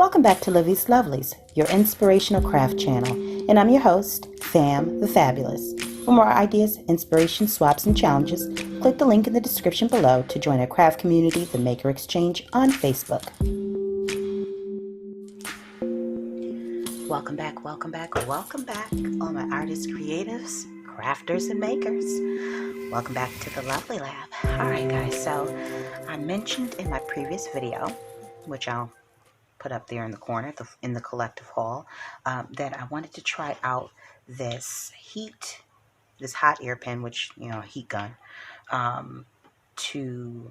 Welcome back to Livie's Lovelies, your inspirational craft channel, and I'm your host, Fam the Fabulous. For more ideas, inspiration, swaps, and challenges, click the link in the description below to join our craft community, the Maker Exchange, on Facebook. Welcome back, welcome back, welcome back, all my artists, creatives, crafters, and makers. Welcome back to the Lovely Lab. Alright guys, so I mentioned in my previous video, which I'll put up there in the corner, in the collective haul, that I wanted to try out this hot air pen, which, heat gun, to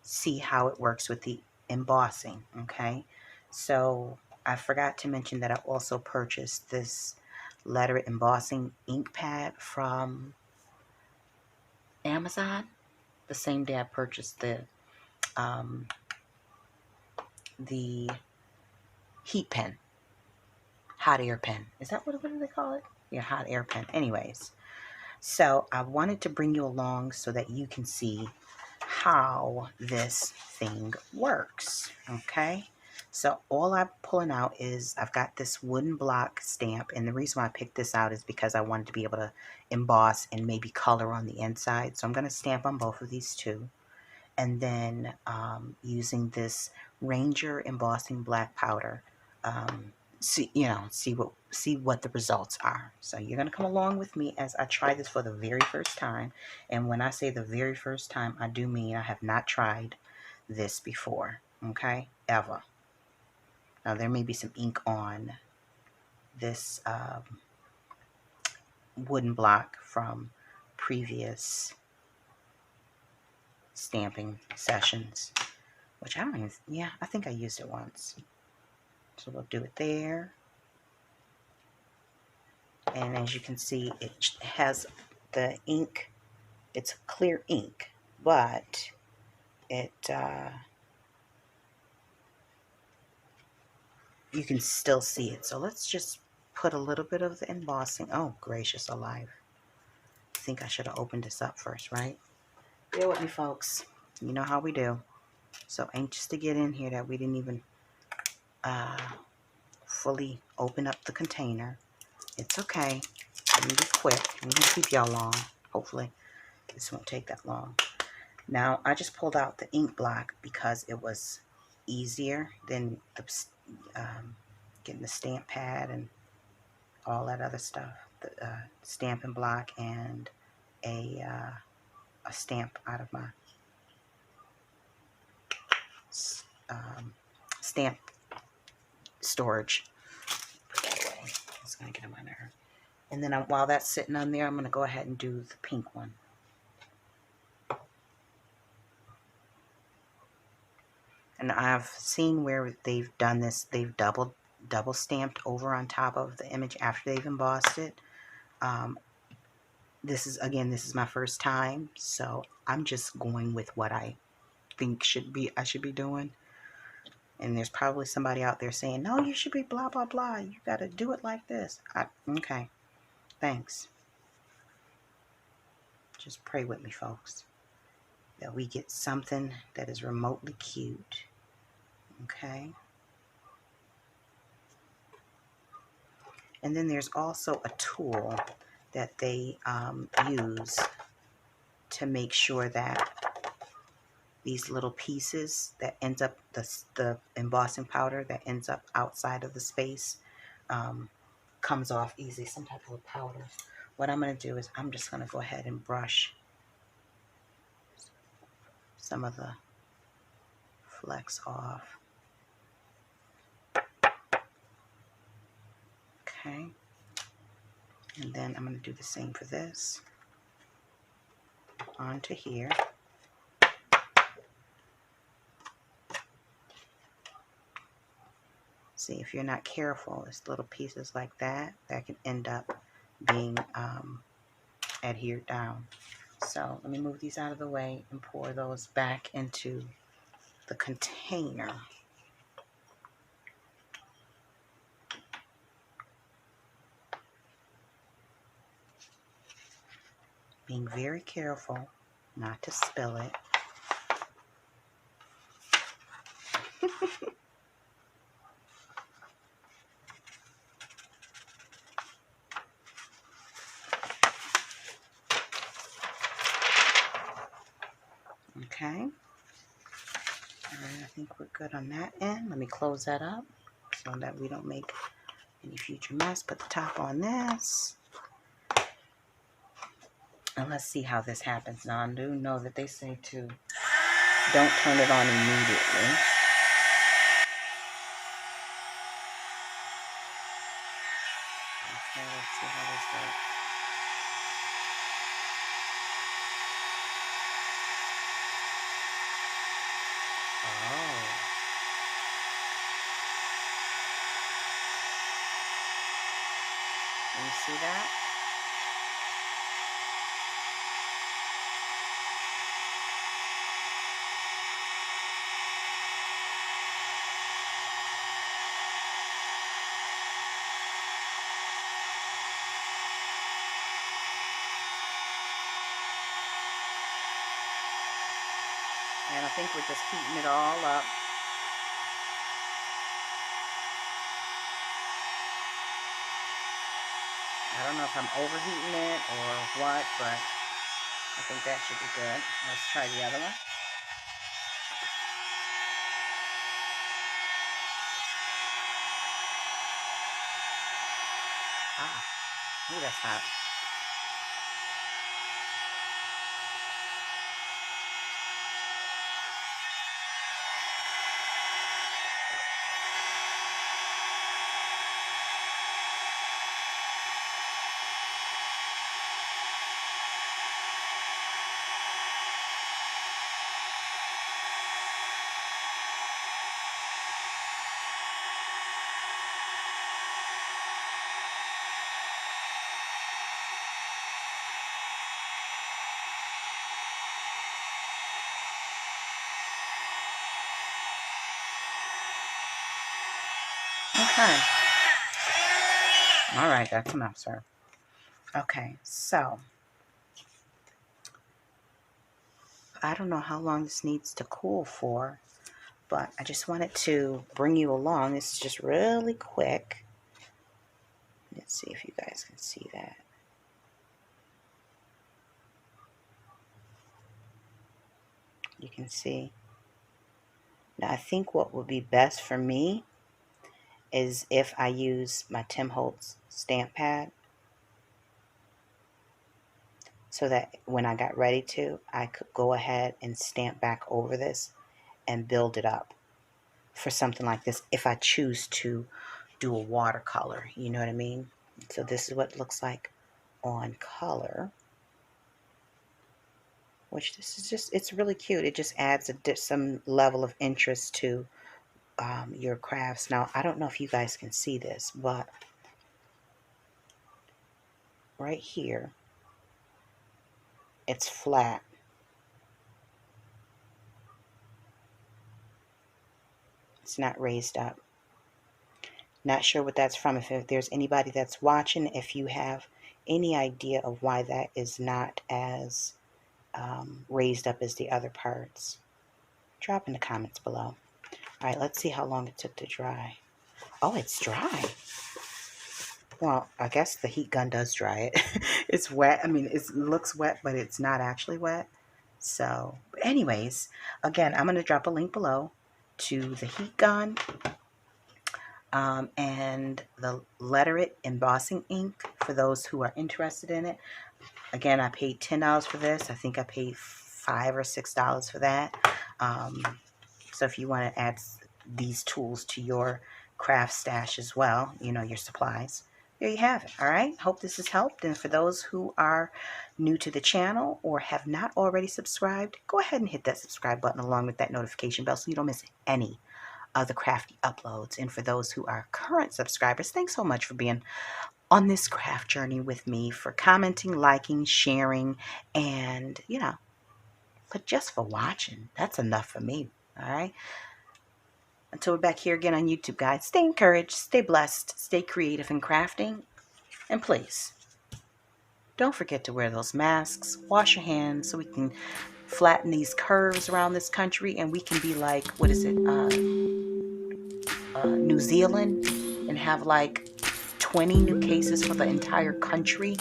see how it works with the embossing, okay? So I forgot to mention that I also purchased this letter embossing ink pad from Amazon the same day I purchased the heat pen, hot air pen. Is that what do they call it? Yeah, hot air pen. Anyways, so I wanted to bring you along so that you can see how this thing works, okay? So all I'm pulling out is I've got this wooden block stamp, and the reason why I picked this out is because I wanted to be able to emboss and maybe color on the inside. So I'm going to stamp on both of these two, and then using this Ranger embossing black powder, see what the results are. So you're going to come along with me as I try this for the very first time. And when I say the very first time, I do mean I have not tried this before, okay, ever. Now there may be some ink on this wooden block from previous stamping sessions, which I don't even, yeah, I think I used it once. So we'll do it there. And as you can see, it has the ink. It's clear ink, but it you can still see it. So let's just put a little bit of the embossing. Oh, gracious alive. I think I should have opened this up first, right? Bear with me, folks. You know how we do. So anxious to get in here that we didn't even fully open up the container. It's okay. Let me be quick. I'm going to keep y'all long. Hopefully this won't take that long. Now, I just pulled out the ink block because it was easier than getting the stamp pad and all that other stuff. The stamping block and a stamp out of my stamp storage. Put that away. It's going to get on my nerve. And then while that's sitting on there, I'm going to go ahead and do the pink one. And I've seen where they've done this. They've double stamped over on top of the image after they've embossed it. This is my first time, so I'm just going with what I think I should be doing. And there's probably somebody out there saying, no, you should be blah, blah, blah. You got to do it like this. Okay, thanks. Just pray with me, folks, that we get something that is remotely cute. Okay. And then there's also a tool that they use to make sure that these little pieces that ends up, the embossing powder that ends up outside of the space, comes off easy, some type of powder. What I'm going to do is I'm just going to go ahead and brush some of the flecks off. Okay. And then I'm going to do the same for this. Onto here. See, if you're not careful, it's little pieces like that can end up being adhered down. So let me move these out of the way and pour those back into the container. Being very careful not to spill it. And I think we're good on that end. Let me close that up so that we don't make any future mess. Put the top on this. And let's see how this happens. Now, I do know that they say to don't turn it on immediately. Okay, let's see how this works. Oh. You see that? And I think we're just heating it all up. I don't know if I'm overheating it or what, but I think that should be good. Let's try the other one. Ah, ooh, that's hot. Okay. All right, that's enough, sir. Okay, so I don't know how long this needs to cool for, but I just wanted to bring you along. This is just really quick. Let's see if you guys can see that. You can see. Now, I think what would be best for me is if I use my Tim Holtz stamp pad, so that when I got ready to, I could go ahead and stamp back over this and build it up for something like this if I choose to do a watercolor. You know what I mean? So this is what it looks like on color, which this is just, it's really cute. It just adds some level of interest to your crafts. Now, I don't know if you guys can see this, but right here, it's flat. It's not raised up. Not sure what that's from. If there's anybody that's watching, if you have any idea of why that is not as raised up as the other parts, drop in the comments below. All right, let's see how long it took to dry. Oh, it's dry. Well, I guess the heat gun does dry it. It's wet. I mean, it looks wet, but it's not actually wet. So, anyways, again, I'm going to drop a link below to the heat gun and the Letter It embossing ink for those who are interested in it. Again, I paid $10 for this. I think I paid $5 or $6 for that. So if you want to add these tools to your craft stash as well, you know, your supplies, there you have it. All right. Hope this has helped. And for those who are new to the channel or have not already subscribed, go ahead and hit that subscribe button along with that notification bell so you don't miss any of the crafty uploads. And for those who are current subscribers, thanks so much for being on this craft journey with me, for commenting, liking, sharing, and, you know, but just for watching. That's enough for me. All right. Until we're back here again on YouTube, guys, stay encouraged, stay blessed, stay creative in crafting, and please don't forget to wear those masks, wash your hands so we can flatten these curves around this country and we can be like, what is it, New Zealand, and have like 20 new cases for the entire country,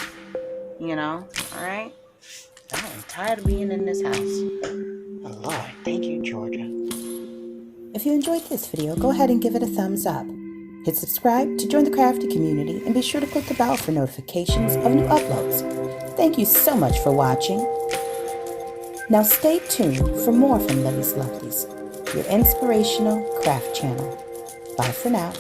you know. All right. I'm tired of being in this house. Oh Lord, thank you, Georgia. If you enjoyed this video, go ahead and give it a thumbs up. Hit subscribe to join the crafty community and be sure to click the bell for notifications of new uploads. Thank you so much for watching. Now stay tuned for more from Livie's Lovelies, your inspirational craft channel. Bye for now.